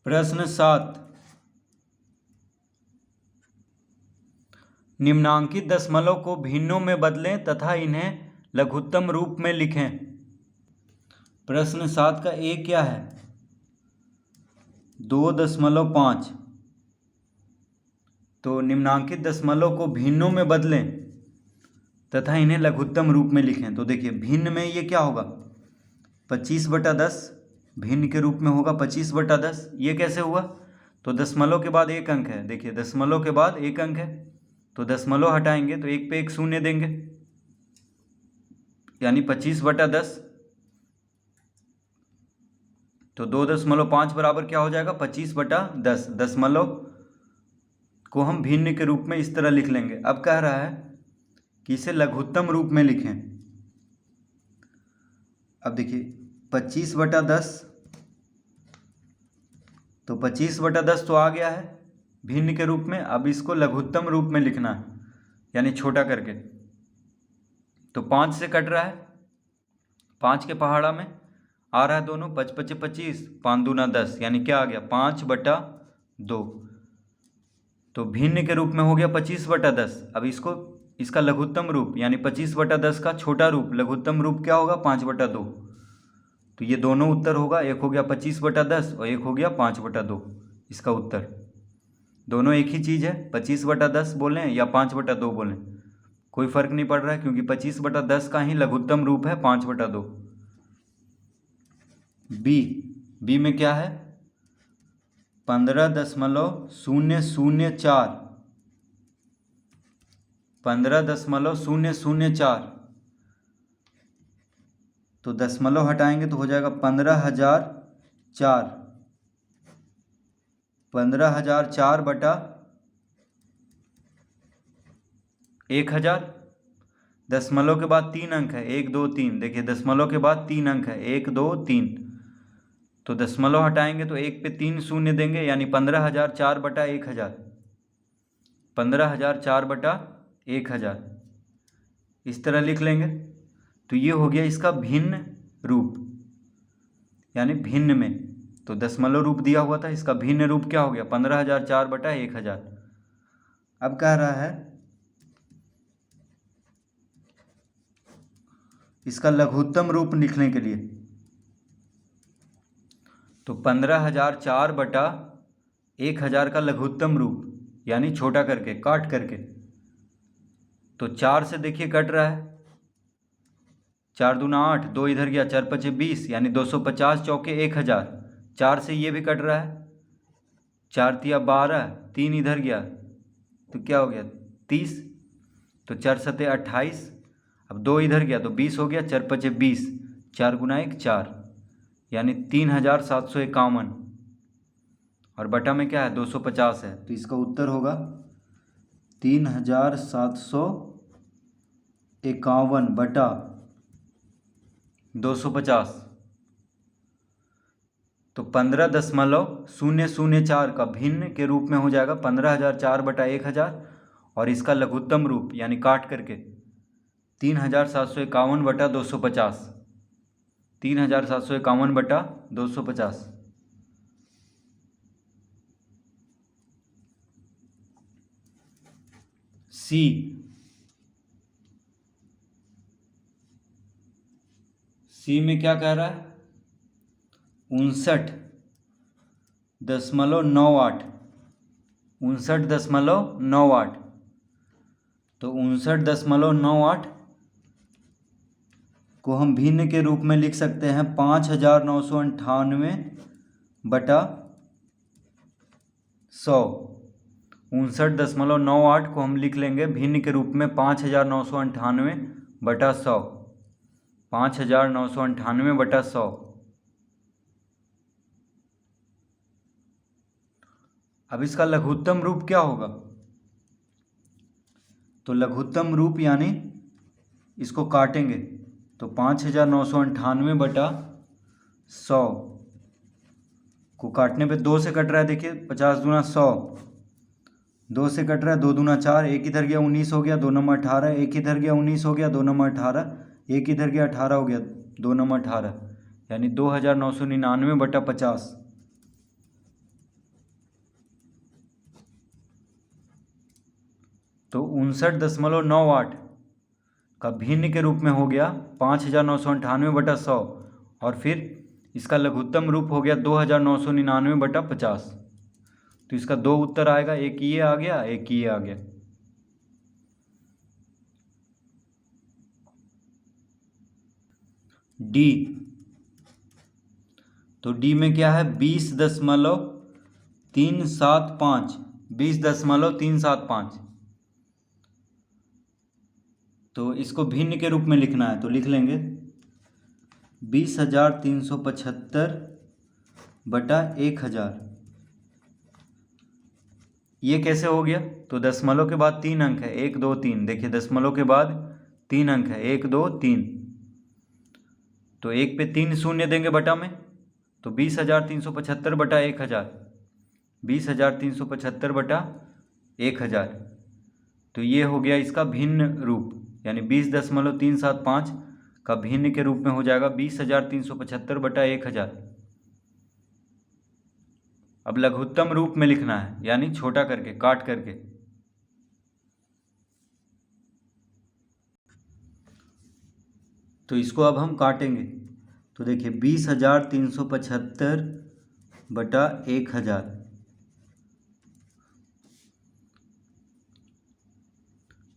प्रश्न 7, निम्नांकित दशमलव को भिन्नों में बदलें तथा इन्हें लघुत्तम रूप में लिखें। प्रश्न 7 का ए क्या है? 2.5। तो निम्नांकित दशमलव को भिन्नों में बदलें तथा इन्हें लघुत्तम रूप में लिखें। तो देखिए भिन्न में ये क्या होगा, 25/10 भिन्न के रूप में होगा 25/10। ये कैसे हुआ? तो दशमलव के बाद एक अंक है, देखिए दशमलव के बाद एक अंक है तो दशमलव हटाएंगे तो एक पे एक शून्य देंगे, यानी 25/10। तो 2.5 बराबर क्या हो जाएगा, 25/10। दशमलव को हम भिन्न के रूप में इस तरह लिख लेंगे। अब कह रहा है कि इसे लघुत्तम रूप में लिखें। अब देखिए 25/10, तो 25/10 तो आ गया है भिन्न के रूप में। अब इसको लघुत्तम रूप में लिखना है, यानी छोटा करके। तो 5 से कट रहा है, 5 के पहाड़ा में आ रहा है दोनों, 5×5 = 25, 5×2 = 10, यानी क्या आ गया 5/2। तो भिन्न के रूप में हो गया 25/10। अब इसको इसका लघुत्तम रूप यानी 25/10 का छोटा रूप लघुत्तम रूप क्या होगा, 5/2। तो ये दोनों उत्तर होगा, एक हो गया 25/10 और एक हो गया 5/2। इसका उत्तर दोनों एक ही चीज़ है, 25/10 बोलें या 5/2 बोलें, कोई फर्क नहीं पड़ रहा है, क्योंकि 25/10 का ही लघुत्तम रूप है 5/2। बी में क्या है, 15.004, 15.004। तो दशमलव हटाएंगे तो हो जाएगा 15,004, 15,004/1000। दशमलव के बाद 3 अंक है, 1 2 3, देखिए दशमलव के बाद 3 अंक है, 1 2 3। तो दशमलव हटाएंगे तो एक पे 3 शून्य देंगे, यानी 15,004/1000, 15,004/1000 इस तरह लिख लेंगे। तो ये हो गया इसका भिन्न रूप, यानी भिन्न में तो दशमलव रूप दिया हुआ था, इसका भिन्न रूप क्या हो गया, 15,004/1000। अब कह रहा है इसका लघुत्तम रूप लिखने के लिए, तो 15,004/1000 का लघुत्तम रूप यानी छोटा करके काट करके। तो 4 से देखिए कट रहा है, 4 दूना 8, 2 इधर गया, 4×5 = 20, यानी 250 चौके 1000। 4 से ये भी कट रहा है, 4 × 12, 3 इधर गया तो क्या हो गया 30, तो 4 × 7 = 28। अब 2 इधर गया तो 20 हो गया, 4×5 = 20, 4 × 1 = 4, यानी 3751। और बटा में क्या है 250 है, तो इसका उत्तर होगा 3751/250। तो 15.004 का भिन्न के रूप में हो जाएगा 15,004/1000, और इसका लघुत्तम रूप यानी काट करके 3751/250, 3751/250। सी में क्या कह रहा है, 59.98, 59.98। तो 59.98 को हम भिन्न के रूप में लिख सकते हैं 5,998/100। 59.98 को हम लिख लेंगे भिन्न के रूप में 5,998/100, 5,998/100। अब इसका लघुत्तम रूप क्या होगा, तो लघुत्तम रूप यानी इसको काटेंगे तो 5,998/100 को काटने पे 2 से कट रहा है, देखिए 50 दूना 100, 2 से कट रहा है, 2 दूना 4, एक इधर गया 19 हो गया, 2 नंबर 18, एक इधर गया 19 हो गया, 2 नंबर 18, एक इधर गया 18 हो गया, 2 नंबर 18, यानी 2,999/50। तो 59.98 का भिन्न के रूप में हो गया 5,998/100 और फिर इसका लघुत्तम रूप हो गया 2,999/50। तो इसका दो उत्तर आएगा, एक ये आ गया, एक ये आ गया। डी, तो डी में क्या है 20.375, 20.375। तो इसको भिन्न के रूप में लिखना है तो लिख लेंगे 20,375/1000। ये कैसे हो गया? तो दशमलव के बाद 3 अंक है, 1 2 3। देखिए दशमलव के बाद 3 अंक है, 1 2 3। तो एक पे 3 शून्य देंगे बटा में, तो 20,375/1000, 20,375/1000। तो ये हो गया इसका भिन्न रूप, यानी 20.375 का भिन्न के रूप में हो जाएगा 20,375/1000। अब लघुत्तम रूप में लिखना है, यानी छोटा करके, काट करके। तो इसको अब हम काटेंगे। तो देखिए 20,375/1000।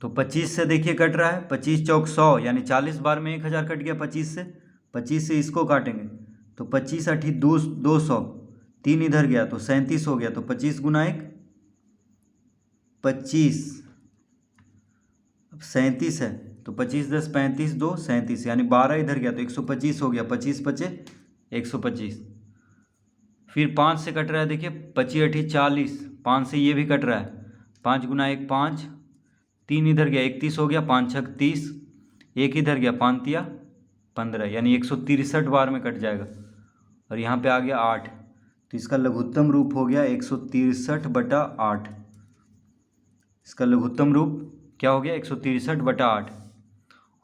तो 25 से देखिए कट रहा है, 25 चौक 100, यानी 40 बार में 1000 कट गया 25 से। 25 से इसको काटेंगे तो 25 8 200, 3 इधर गया तो 37 हो गया। तो 25 गुना 1 25, अब 37 है तो 25 10 35 2 37, यानी 12 इधर गया तो 125 हो गया। 25 पचे 125। फिर 5 से कट रहा है, देखिए 25 8 40, 5 से ये भी कट रहा है। 5 गुना 1 5, 3 इधर गया 31 हो गया, 5 6 30, 1 इधर गया 5 तिया 15, यानी 163 बार में कट जाएगा। और यहाँ पे आ गया 8, तो इसका लघुत्तम रूप हो गया 163/8। इसका लघुत्तम रूप क्या हो गया 163/8।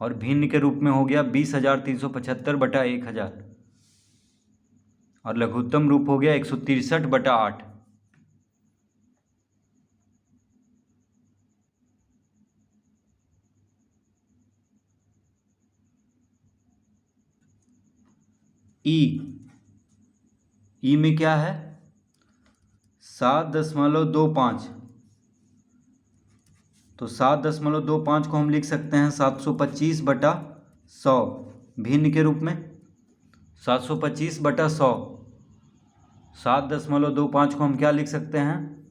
और भिन्न के रूप में हो गया 20,375/1000। और लघुत्तम रूप हो गया 163/8। ई में क्या है 7.25। तो 7.25 को हम लिख सकते हैं 725/100 भिन्न के रूप में। 725/100, 7.25 को हम क्या लिख सकते हैं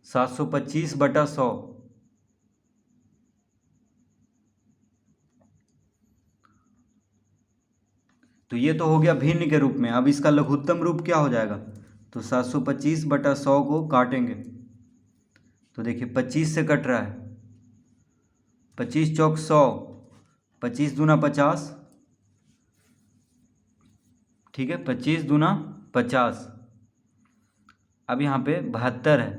725/100। तो ये तो हो गया भिन्न के रूप में। अब इसका लघुत्तम रूप क्या हो जाएगा? तो 725/100 को काटेंगे तो देखिए 25 से कट रहा है, 25 चौक 100, 25 दूना 50, ठीक है, 25 दूना 50। अब यहाँ पे 72 है,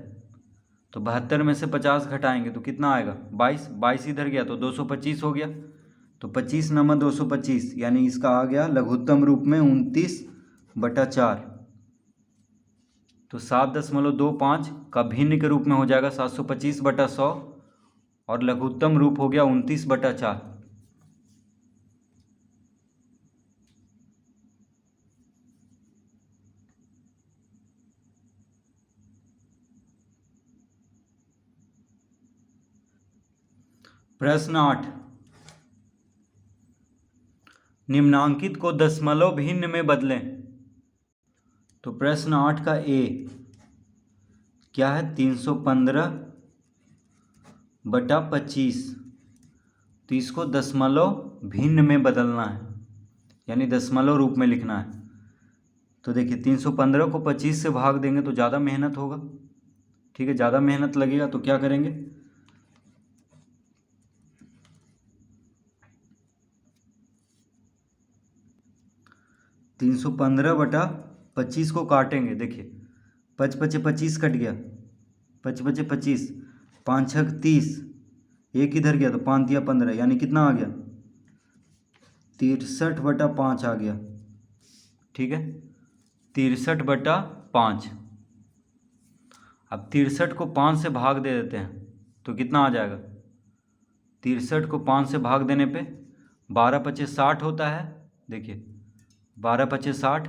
तो 72 में से 50 घटाएंगे तो कितना आएगा 22, 22 इधर गया तो 225 हो गया। तो 25 × 225, यानी इसका आ गया लघुत्तम रूप में 29/4। तो 7.25 का भिन्न के रूप में हो जाएगा 725/100 और लघुत्तम रूप हो गया 29/4। प्रश्न 8, निम्नांकित को दशमलव भिन्न में बदलें। तो प्रश्न 8 का ए क्या है 315/25। तो इसको दशमलव भिन्न में बदलना है, यानी दशमलव रूप में लिखना है। तो देखिए 315 को 25 से भाग देंगे तो ज़्यादा मेहनत होगा, ठीक है, ज़्यादा मेहनत लगेगा। तो क्या करेंगे 315/25 को काटेंगे। देखिए 5 5 25 कट गया, 5 5 25, 5 6 30, 1 इधर गया तो 5 दिया 15, यानी कितना आ गया 63/5 आ गया, ठीक है, 63/5। अब 63 को 5 से भाग दे देते हैं तो कितना आ जाएगा 63 को 5 से भाग देने पे 12 पचे 60 होता है। देखिए 12 पचे 60,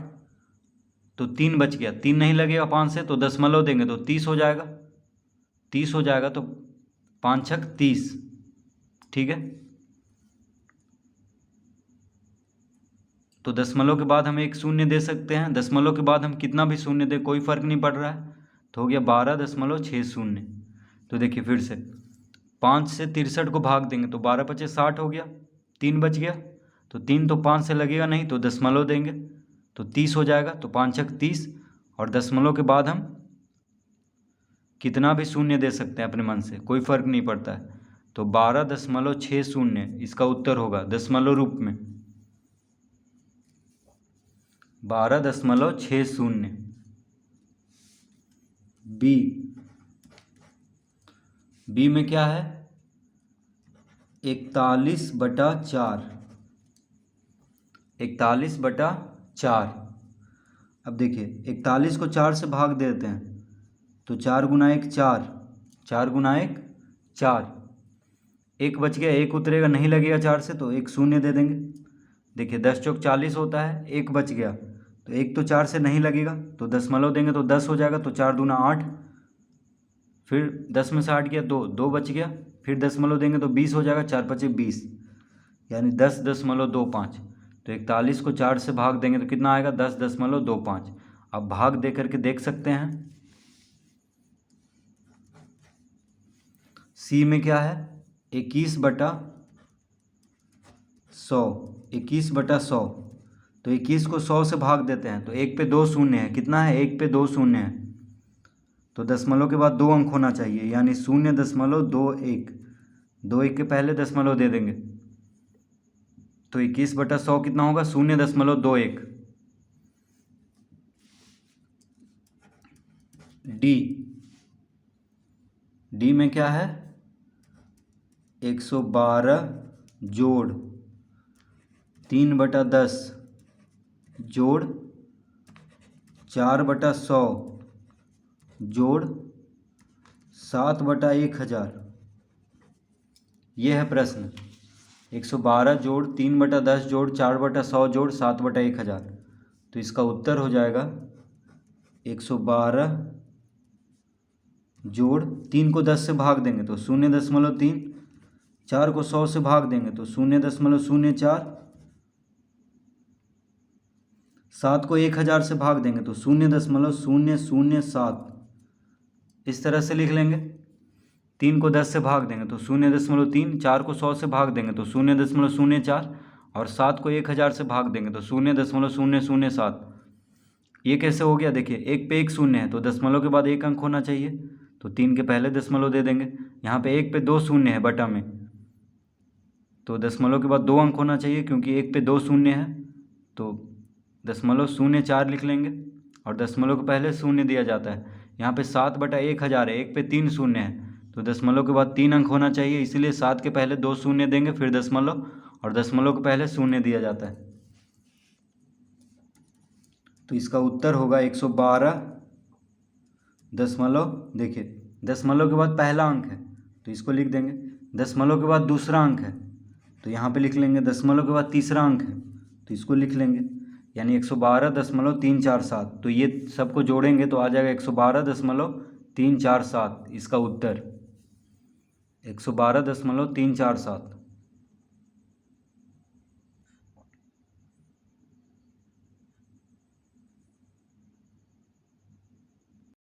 तो 3 बच गया, 3 नहीं लगेगा 5 से, तो दशमलव देंगे तो 30 हो जाएगा, 30 हो जाएगा, तो 5 छक 30। ठीक है, तो दशमलव के बाद हम एक शून्य दे सकते हैं, दशमलव के बाद हम कितना भी शून्य दें कोई फ़र्क नहीं पड़ रहा है, तो हो गया 12.60। तो देखिए फिर से 5 से 63 को भाग देंगे तो 12 पचे 60 हो गया, 3 बच गया, तो 3 तो 5 से लगेगा नहीं, तो दशमलव देंगे तो 30 हो जाएगा, तो 5 छक 30। और दशमलव के बाद हम कितना भी शून्य दे सकते हैं अपने मन से, कोई फ़र्क नहीं पड़ता है, तो 12.60 इसका उत्तर होगा दशमलव रूप में, 12.60। बी में क्या है, 41/4, 41/4। अब देखिए 41 को 4 से भाग देते हैं तो 4 गुना 1 4, 4 गुना 1 4, एक बच गया, एक उतरेगा नहीं लगेगा 4 से, तो एक शून्य दे देंगे। देखिए 10 चौक 40 होता है, एक बच गया, तो एक तो 4 से नहीं लगेगा, तो दशमलव देंगे तो 10 हो जाएगा, तो 4 दूना 8, फिर 10 में से 8 गया 2, 2 बच गया, फिर दशमलव देंगे तो 20 हो जाएगा, 4 पचे 20, यानी 10.25। तो 41 को 4 से भाग देंगे तो कितना आएगा, 10.25। अब भाग दे करके देख सकते हैं। सी में क्या है, 21/100, 21/100। तो 21 को 100 से भाग देते हैं तो 1 पे 2 शून्य है, कितना है, 1 पे 2 शून्य है, तो दशमलव के बाद 2 अंक होना चाहिए, यानी 0.21, 2 1 के पहले दशमलव दे देंगे, तो 21/100 कितना होगा, 0.21। डी में क्या है, 112 जोड़ 3/10 जोड़ 4/100 जोड़ 7/1000। यह है प्रश्न, 112 जोड़ 3/10 जोड़ 4/100 जोड़ 7/1000। तो इसका उत्तर हो जाएगा 112 जोड़ 3 को 10 से भाग देंगे तो 0.3, 4 को 100 से भाग देंगे तो 0.04, 7 को 1000 से भाग देंगे तो 0.007। इस तरह से लिख लेंगे। 3 को 10 से भाग देंगे तो 0.3, 4 को 100 से भाग देंगे तो 0.04, और 7 को 1000 से भाग देंगे तो 0.007। ये कैसे हो गया, देखिए एक पे एक शून्य है तो दशमलव के बाद एक अंक होना चाहिए, तो 3 के पहले दशमलव दे देंगे। यहाँ पे 1 पे 2 शून्य है बटा में, तो दशमलव के बाद 2 अंक होना चाहिए, क्योंकि 1 पे 2 शून्य है, तो दशमलव 0.4 लिख लेंगे, और दशमलव के पहले शून्य दिया जाता है। यहाँ पे 7/1000 है, 1 पे 3 शून्य है, तो दशमलव के बाद 3 अंक होना चाहिए, इसलिए 7 के पहले 2 शून्य देंगे, फिर दशमलव, और दशमलव के पहले शून्य दिया जाता है। तो इसका उत्तर होगा 112 दशमलव। देखिए दशमलव के बाद पहला अंक है तो इसको लिख देंगे, दशमलव के बाद दूसरा अंक है तो यहाँ पे लिख लेंगे, दशमलव के बाद तीसरा अंक है तो इसको लिख लेंगे, यानी 112.347। तो ये सबको जोड़ेंगे तो आ जाएगा 112.347, इसका उत्तर 112.347।